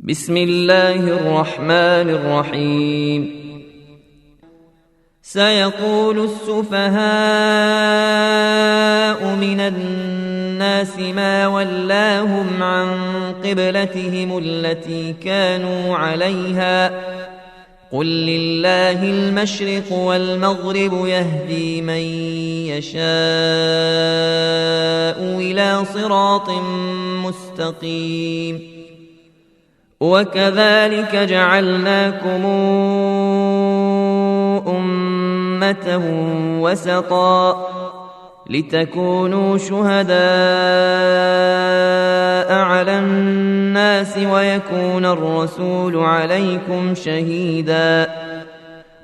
بسم الله الرحمن الرحيم سيقول السفهاء من الناس ما ولاهم عن قبلتهم التي كانوا عليها قل لله المشرق والمغرب يهدي من يشاء إلى صراط مستقيم وكذلك جعلناكم أمة وسطا لتكونوا شهداء على الناس ويكون الرسول عليكم شهيدا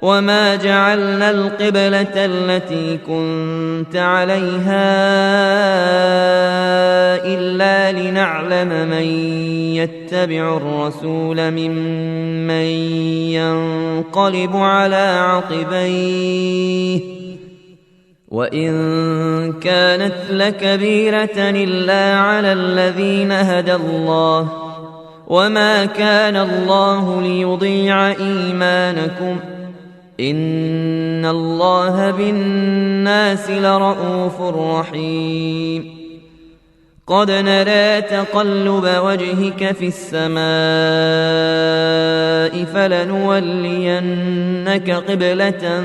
وما جعلنا القبلة التي كنت عليها إلا لنعلم من يتبع الرسول ممن ينقلب على عقبيه وإن كانت لكبيرة إلا على الذين هدى الله وما كان الله ليضيع إيمانكم إن الله بالناس لرءوف رحيم قد نرى تقلب وجهك في السماء فلنولينك قبلة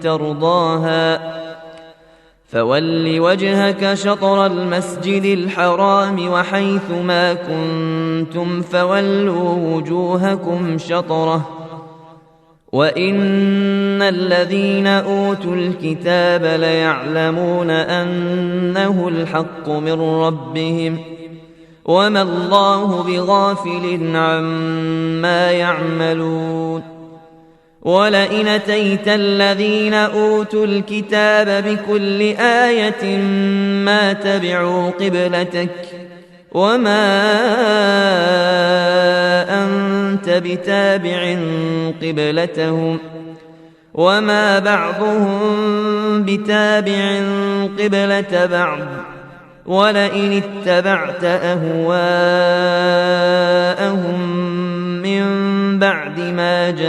ترضاها فول وجهك شطر المسجد الحرام وحيث ما كنتم فولوا وجوهكم شطره وإن الذين أوتوا الكتاب ليعلمون أنه الحق من ربهم وما الله بغافل عما يعملون ولئن أتيت الذين أوتوا الكتاب بكل آية ما تبعوا قبلتك وما أنت بتابع قبلتهم وما بعضهم بتابع قبلة بعض ولئن اتبعت أهواءهم من بعد ما جاءك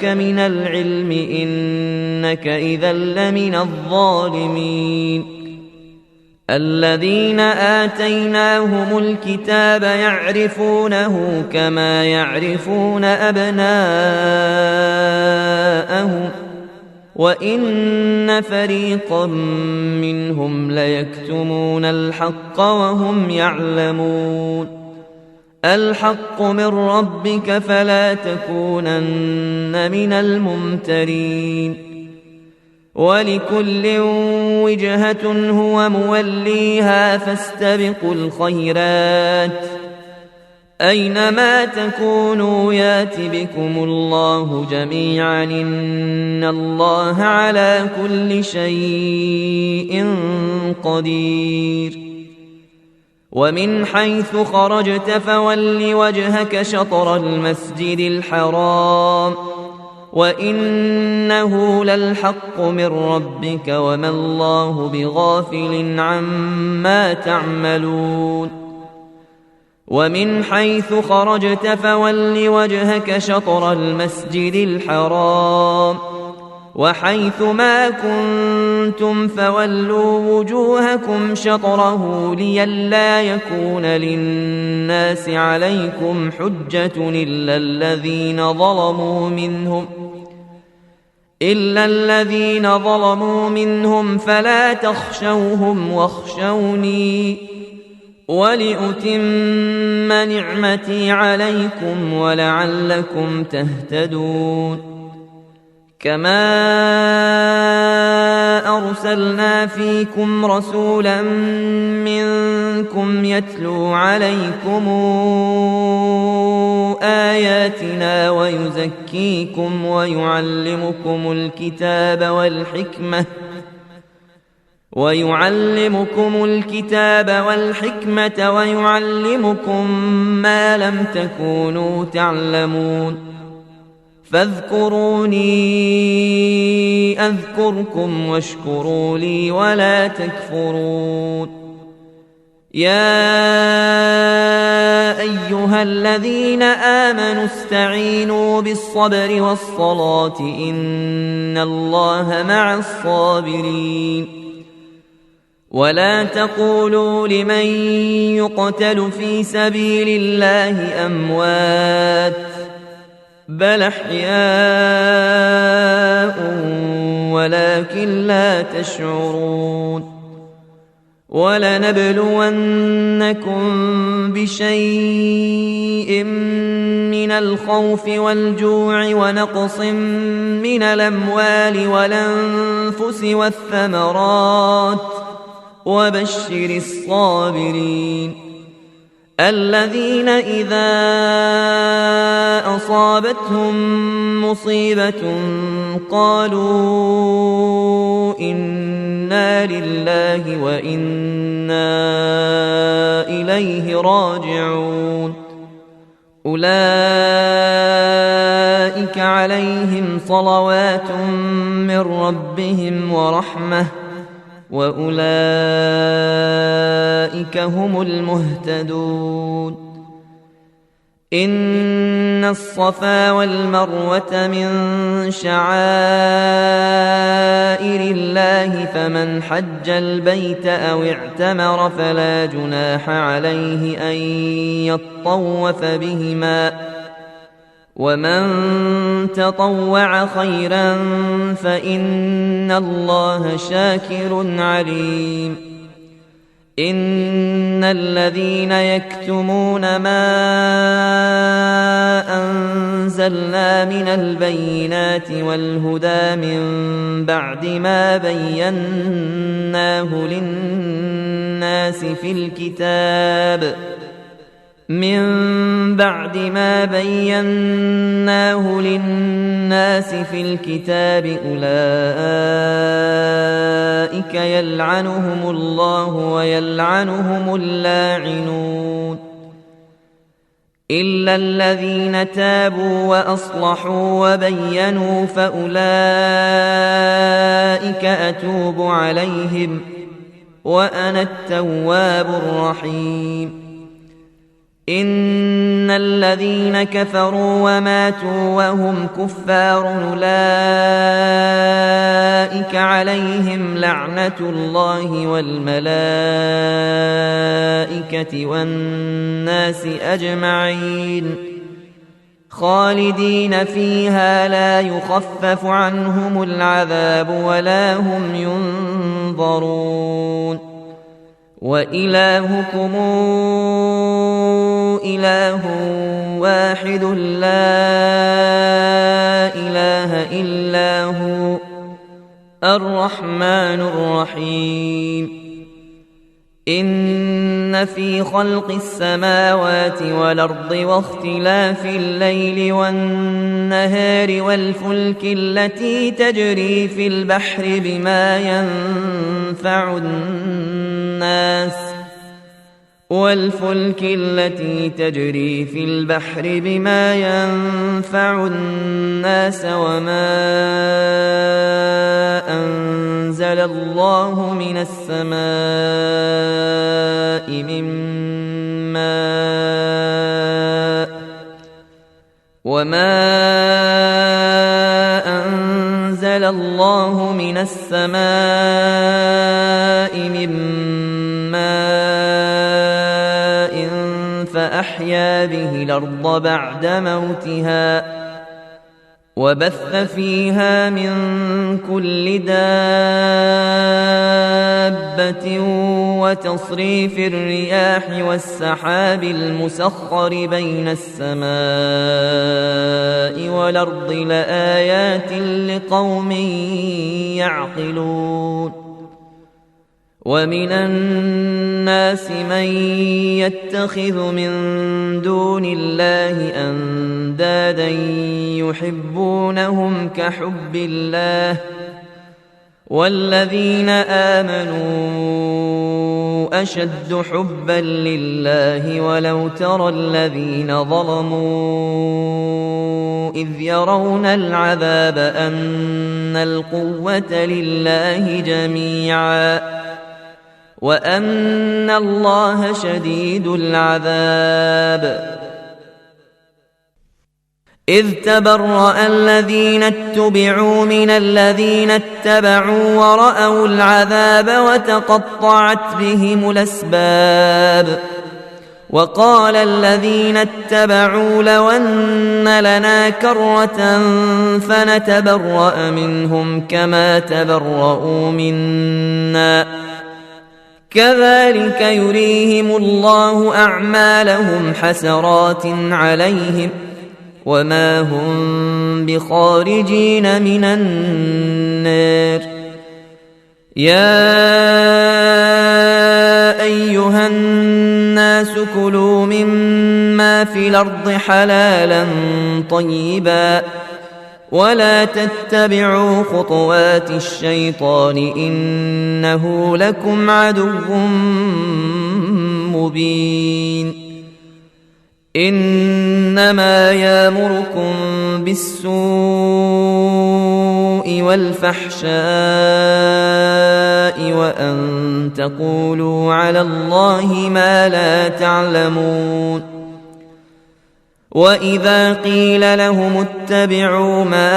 من العلم إنك إذا لمن الظالمين الذين آتيناهم الكتاب يعرفونه كما يعرفون أبناءهم وإن فريقا منهم ليكتمون الحق وهم يعلمون الحق من ربك فلا تكونن من الممترين ولكل وجهة هو موليها فاستبقوا الخيرات أينما تكونوا يات بكم الله جميعا إن الله على كل شيء قدير ومن حيث خرجت فول وجهك شطر المسجد الحرام وإنه للحق من ربك وما الله بغافل عما تعملون ومن حيث خرجت فول وجهك شطر المسجد الحرام وحيث ما كنتم فولوا وجوهكم شطره لئلا يكون للناس عليكم حجة إلا الذين ظلموا منهم فلا تخشوهم واخشوني ولأتم نعمتي عليكم ولعلكم تهتدون كما أرسلنا فيكم رسولا منكم يتلو عليكم آياتنا ويزكيكم ويعلمكم الكتاب والحكمة ويعلمكم ما لم تكونوا تعلمون فاذكروني أذكركم واشكروا لي ولا تكفرون. يا أيها الذين آمنوا استعينوا بالصبر والصلاة إن الله مع الصابرين ولا تقولوا لمن يقتل في سبيل الله أموات بل أحياء ولكن لا تشعرون ولنبلونكم بشيء من الخوف والجوع ونقص من الأموال والأنفس والثمرات وبشر الصابرين الذين إذا أصابتهم مصيبة قالوا إنا لله وإنا إليه راجعون أولئك عليهم صلوات من ربهم ورحمة وأولئك هم المهتدون إن الصفا والمروة من شعائر الله فمن حج البيت أو اعتمر فلا جناح عليه أن يطوف بهما ومن تطوع خيرا فإن الله شاكر عليم إن الذين يكتمون ما أنزلنا من البينات والهدى من بعد ما بيناه للناس في الكتاب أولئك يلعنهم الله ويلعنهم اللاعنون إلا الذين تابوا وأصلحوا وبينوا فأولئك أتوب عليهم وأنا التواب الرحيم إن الذين كفروا وماتوا وهم كفار أولئك عليهم لعنة الله والملائكة والناس أجمعين خالدين فيها لا يخفف عنهم العذاب ولا هم ينظرون وإلهكم إله واحد لا إله إلا هو الرحمن الرحيم إن في خلق السماوات والأرض واختلاف الليل والنهار والفلك التي تجري في البحر بما ينفع الناس وما أنزل الله من السماء من ماء فأحيا به الأرض بعد موتها وبث فيها من كل دابة وتصريف الرياح والسحاب المسخر بين السماء والأرض لآيات لقوم يعقلون ومن الناس من يتخذ من دون الله أندادا يحبونهم كحب الله والذين آمنوا أشد حبا لله ولو ترى الذين ظلموا إذ يرون العذاب أن القوة لله جميعا وأن الله شديد العذاب. إذ تبرأ الذين اتبعوا من الذين اتبعوا ورأوا العذاب وتقطعت بهم الأسباب. وقال الذين اتبعوا لو أن لنا كرة فنتبرأ منهم كما تبرؤوا منا كذلك يريهم الله أعمالهم حسرات عليهم وما هم بخارجين من النار. يا أيها الناس كلوا مما في الأرض حلالا طيبا ولا تتبعوا خطوات الشيطان إنه لكم عدو مبين. إنما يأمركم بالسوء والفحشاء وأن تقولوا على الله ما لا تعلمون. وإذا قيل لهم اتبعوا ما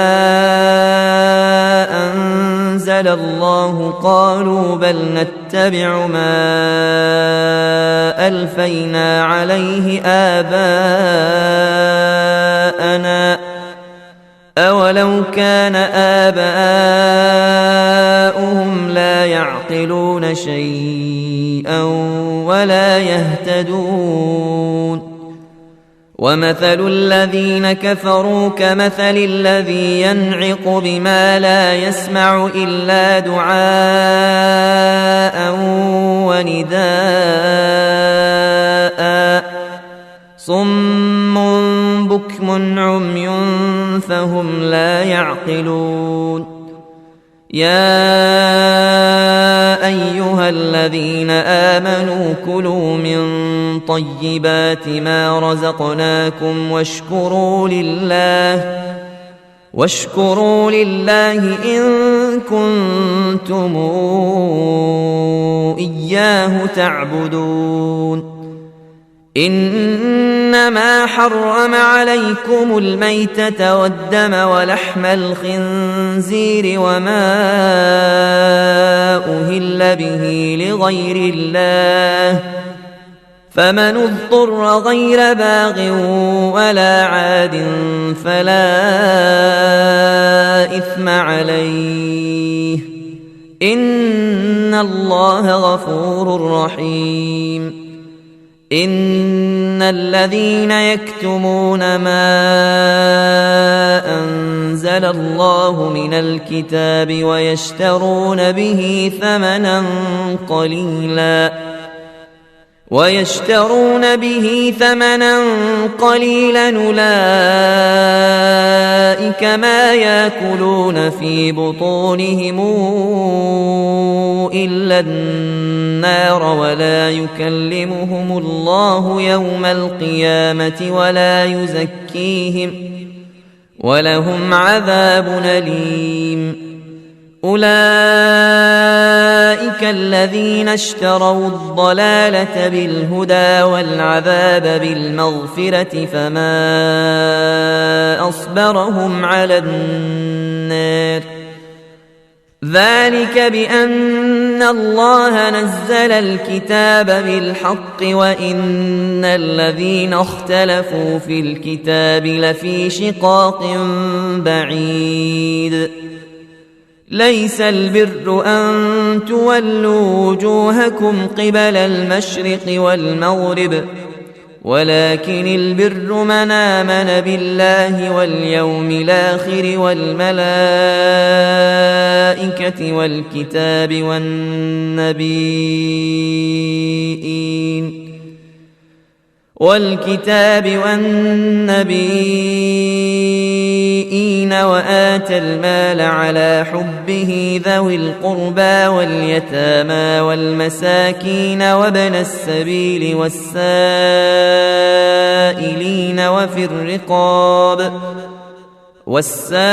أنزل الله قالوا بل نتبع ما ألفينا عليه آباءنا أولو كان آباؤهم لا يعقلون شيئا ولا يهتدون. ومثل الذين كفروا كمثل الذي ينعق بما لا يسمع إلا دعاء ونداء صم بكم عمي فهم لا يعقلون. يا أيها الذين آمنوا كلوا من طيبات ما رزقناكم واشكروا لله إن كنتم إياه تعبدون. إنما حرم عليكم الميتة والدم ولحم الخنزير وما أهل به لغير الله فمن اضطر غير باغ ولا عاد فلا إثم عليه إن الله غفور رحيم. إن الذين يكتمون ما أنزل الله من الكتاب ويشترون به ثمنا قليلا أولئك ما يأكلون في بطونهم إلا النار ولا يكلمهم الله يوم القيامة ولا يزكيهم ولهم عذاب أليم. أولئك الذين اشتروا الضلالة بالهدى والعذاب بالمغفرة فما أصبرهم على النار. ذلك بأن الله نزل الكتاب بالحق وإن الذين اختلفوا في الكتاب لفي شقاق بعيد. ليس البر أن تولوا وجوهكم قبل المشرق والمغرب ولكن البر من آمن بالله واليوم الآخر والملائكة والكتاب والنبيين وآتى المال على حبه ذوي القربى واليتامى والمساكين وابن السبيل والسائلين وفي الرقاب والسائلين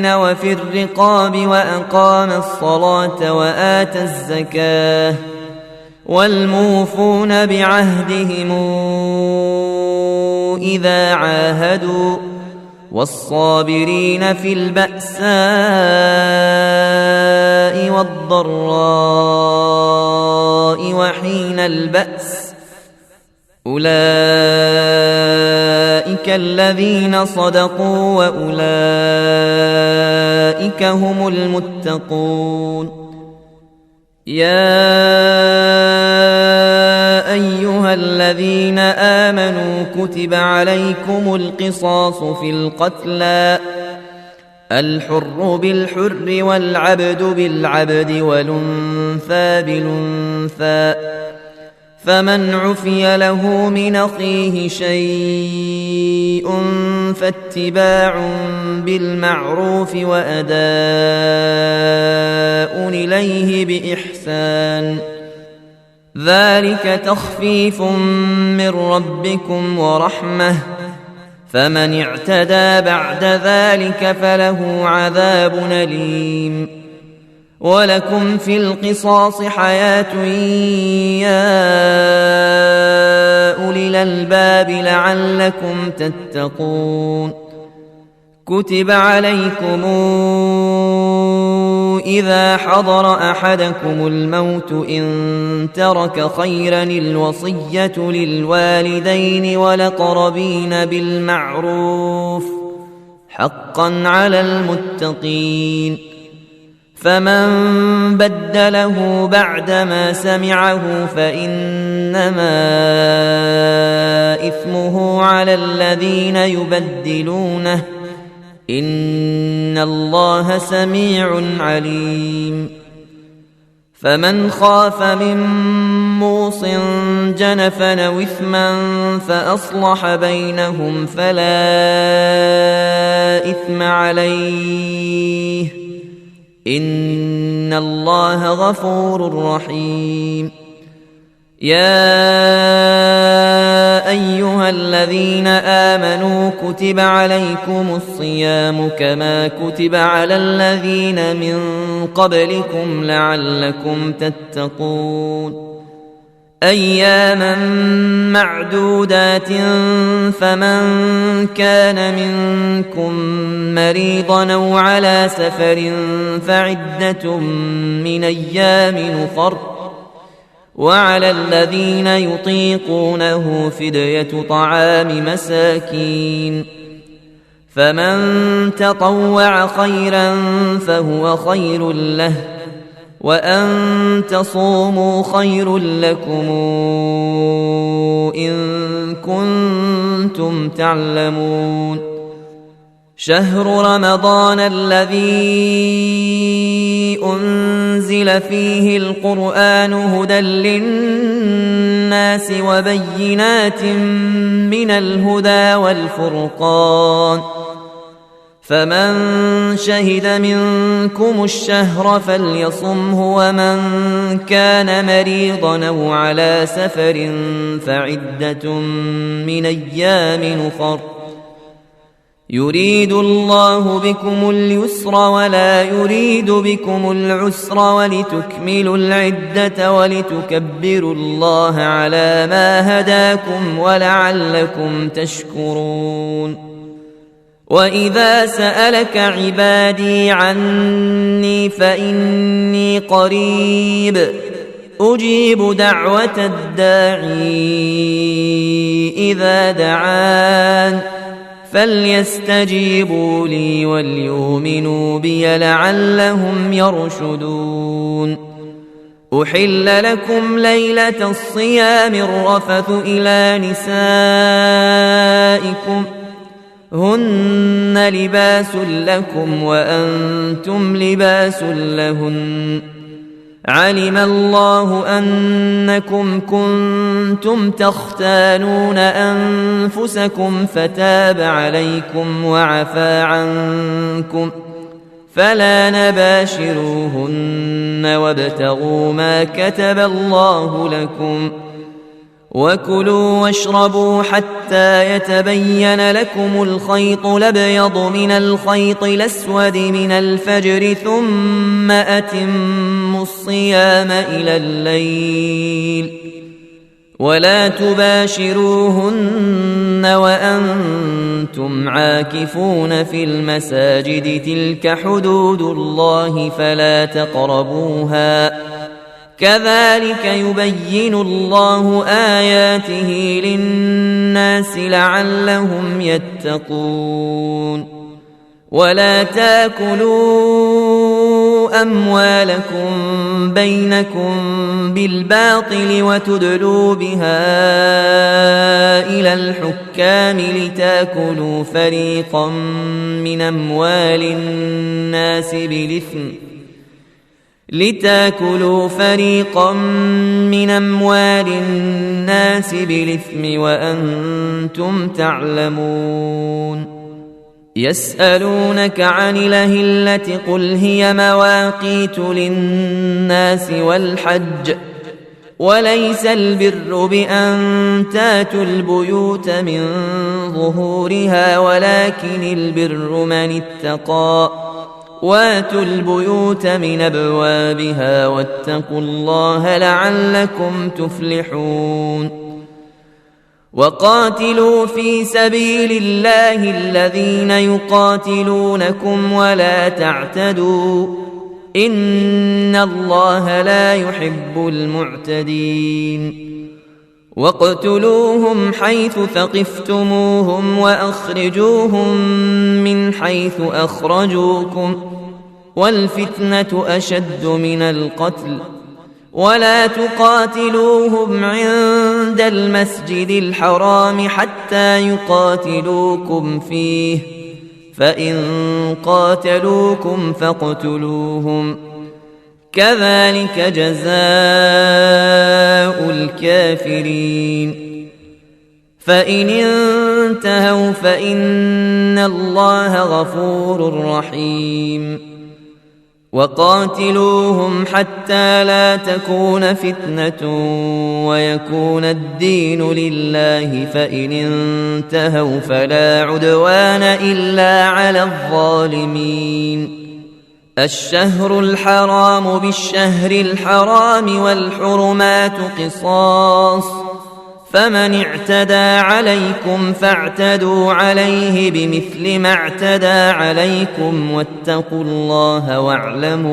وفي الرقاب وأقام الصلاة وآتى الزكاة والموفون بعهدهم إذا عاهدوا والصابرين في البأساء والضراء وحين البأس أولئك الذين صدقوا وأولئك هم المتقون. يا أيها الذين آمنوا كتب عليكم القصاص في القتلى الحر بالحر والعبد بالعبد والأنثى بالأنثى فمن عفي له من أخيه شيء فاتباع بالمعروف وأداء إليه بإحسان ذلك تخفيف من ربكم ورحمة فمن اعتدى بعد ذلك فله عذاب أليم. ولكم في القصاص حياة يا أولي الألباب لعلكم تتقون. كتب عليكم إذا حضر أحدكم الموت إن ترك خيرا الوصية للوالدين والأقربين بالمعروف حقا على المتقين. فمن بدله بعدما سمعه فإنما إثمه على الذين يبدلونه إن الله سميع عليم. فمن خاف من موص جنفا أو إثما فأصلح بينهم فلا إثم عليه إن الله غفور رحيم. يا أيها الذين آمنوا كتب عليكم الصيام كما كتب على الذين من قبلكم لعلكم تتقون. أياما معدودات فمن كان منكم مريضا أو على سفر فعدة من أيام أخر وعلى الذين يطيقونه فدية طعام مساكين فمن تطوع خيرا فهو خير له وأن تصوموا خير لكم إن كنتم تعلمون. شهر رمضان الذي أنزل فيه القرآن هدى للناس وبينات من الهدى والفرقان فمن شهد منكم الشهر فليصمه ومن كان مريضا أو على سفر فعدة من أيام أخر يريد الله بكم اليسر ولا يريد بكم العسر ولتكملوا العدة ولتكبروا الله على ما هداكم ولعلكم تشكرون. وإذا سألك عبادي عني فإني قريب أجيب دعوة الداعي إذا دعان فليستجيبوا لي وليؤمنوا بي لعلهم يرشدون. أحل لكم ليلة الصيام الرفث إلى نسائكم هن لباس لكم وأنتم لباس لهن علم الله أنكم كنتم تختانون أنفسكم فتاب عليكم وعفى عنكم فلا نباشروهن وابتغوا ما كتب الله لكم وكلوا واشربوا حتى يتبين لكم الخيط الأبيض من الخيط الأسود من الفجر ثم أتموا الصيام إلى الليل ولا تباشروهن وأنتم عاكفون في المساجد تلك حدود الله فلا تقربوها كذلك يبين الله آياته للناس لعلهم يتقون ولا تاكلوا أموالكم بينكم بالباطل وتدلوا بها إلى الحكام لتاكلوا فريقا من أموال الناس بالإثم وأنتم تعلمون يسألونك عن الأهلة قل هي مواقيت للناس والحج وليس البر بأن تاتوا البيوت من ظهورها ولكن البر من اتقى واتوا البيوت من أبوابها واتقوا الله لعلكم تفلحون وقاتلوا في سبيل الله الذين يقاتلونكم ولا تعتدوا إن الله لا يحب المعتدين واقتلوهم حيث ثقفتموهم وأخرجوهم من حيث أخرجوكم والفتنة أشد من القتل ولا تقاتلوهم عند المسجد الحرام حتى يقاتلوكم فيه فإن قاتلوكم فاقتلوهم كذلك جزاء الكافرين فإن انتهوا فإن الله غفور رحيم وقاتلوهم حتى لا تكون فتنة ويكون الدين لله فإن انتهوا فلا عدوان إلا على الظالمين الشهر الحرام بالشهر الحرام والحرمات قصاص فمن اعتدى عليكم فاعتدوا عليه بمثل ما اعتدى عليكم واتقوا الله واعلموا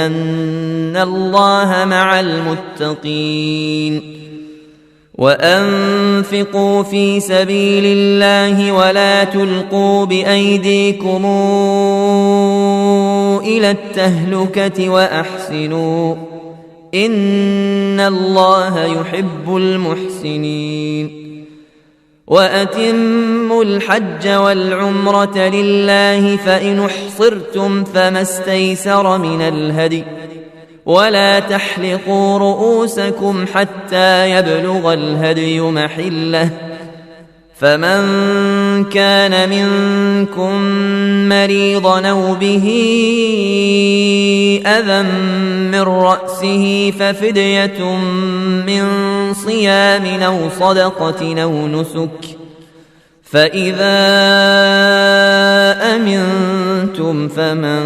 أن الله مع المتقين وأنفقوا في سبيل الله ولا تلقوا بأيديكم إلى التهلكة وأحسنوا إن الله يحب المحسنين وأتموا الحج والعمرة لله فإن احصرتم فما استيسر من الهدي ولا تحلقوا رؤوسكم حتى يبلغ الهدي محله فمن كان منكم مريضا أو به أذى من رأسه ففدية من صيام أو صدقة أو نسك فإذا أمنتم فمن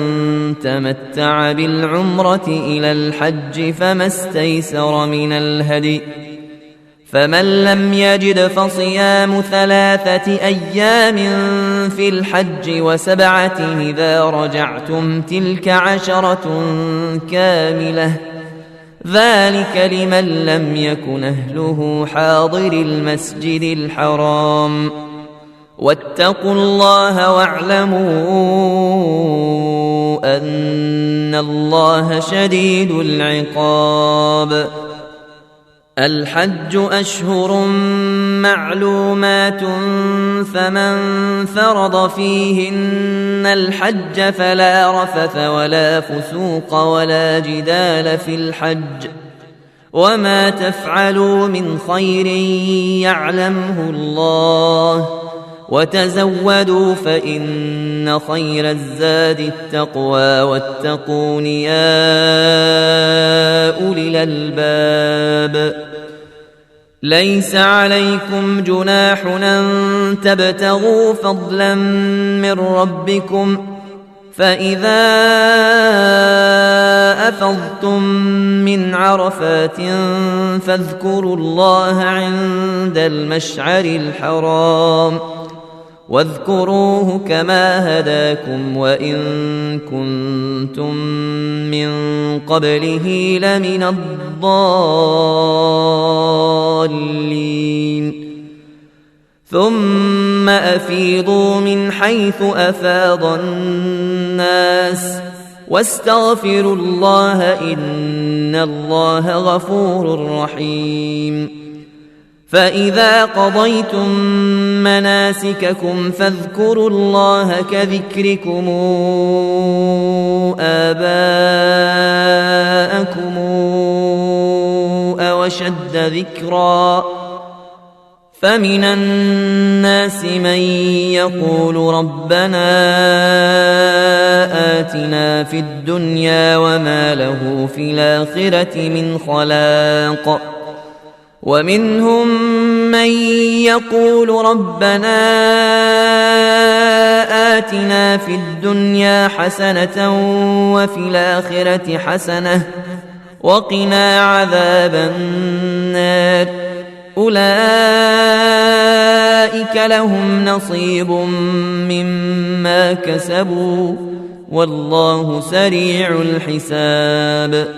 تمتع بالعمرة إلى الحج فما استيسر من الهدي فمن لم يجد فصيام 3 أيام في الحج و7 إذا رجعتم تلك 10 كاملة ذلك لمن لم يكن أهله حاضر المسجد الحرام واتقوا الله واعلموا أن الله شديد العقاب الحج أشهر معلومات فمن فرض فيهن الحج فلا رفث ولا فسوق ولا جدال في الحج وما تفعلوا من خير يعلمه الله وتزودوا فإن خير الزاد التقوى واتقون يا أولي الألباب ليس عليكم جناح أن تبتغوا فضلا من ربكم فإذا أفضتم من عرفات فاذكروا الله عند المشعر الحرام واذكروه كما هداكم وإن كنتم من قبله لمن الضالين ثم أفيضوا من حيث أفاض الناس واستغفروا الله إن الله غفور رحيم فإذا قضيتم مناسككم فاذكروا الله كذكركم آباءكم أو أشد ذكرا فمن الناس من يقول ربنا آتنا في الدنيا وما له في الآخرة من خلاق ومنهم من يقول ربنا آتنا في الدنيا حسنة وفي الآخرة حسنة وقنا عذاب النار أولئك لهم نصيب مما كسبوا والله سريع الحساب